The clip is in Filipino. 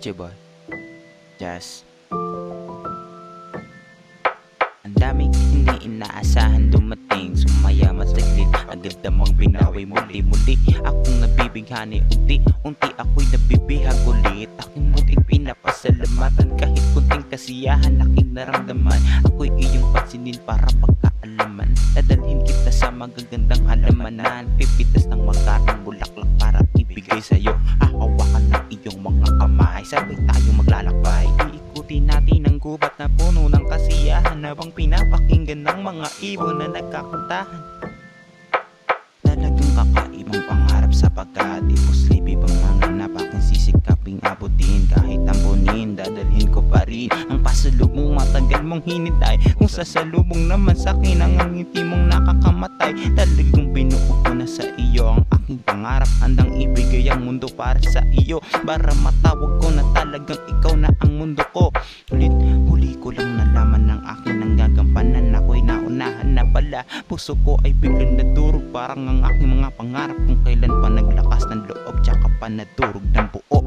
J-Boy, Jazz. Ang daming hindi inaasahan dumating, sumaya masaglit, agad namang binawi muli-muli. Akong nabibighani unti-unti, ako'y nabibihag ulit. Aking munting pinapasalamatan, kahit kunting kasiyahan aking naramdaman. Ako'y iyong pansinin para pagkaalaman, dadalhin kita sa magagandang halamanan. Pipitas ng makarang bulaklak para ibigay sa'yo, hahawakan ng iyong mga kamay, sabay tayong maglalakbay. Iikutin natin ang gubat na puno ng kasiyahan, habang pinapakinggan ng mga ibon na nagkakantahan. Talagang kakaibang pangarap sapagkat imposible bang manganap, aking sisikaping abutin. Kahit ambunin, dadalhin ko pa rin ang pasalubong matagal mong hinintay. Kung sasalubong naman sa'kin ang ngiti mong nakakamatay, talagang binuo ko na sa iyo ang aking pangarap. Handang ibigay ang mundo para sa iyo, para matawag ko na talagang ikaw na ang mundo ko. Huli ko lang nalaman ng aking nanggagampanan, ako'y naunahan na pala. Puso ko ay biglang nadurog, parang ang aking mga pangarap kung kailan pa naglakas ng loob, tsaka pa nadurog ng buo.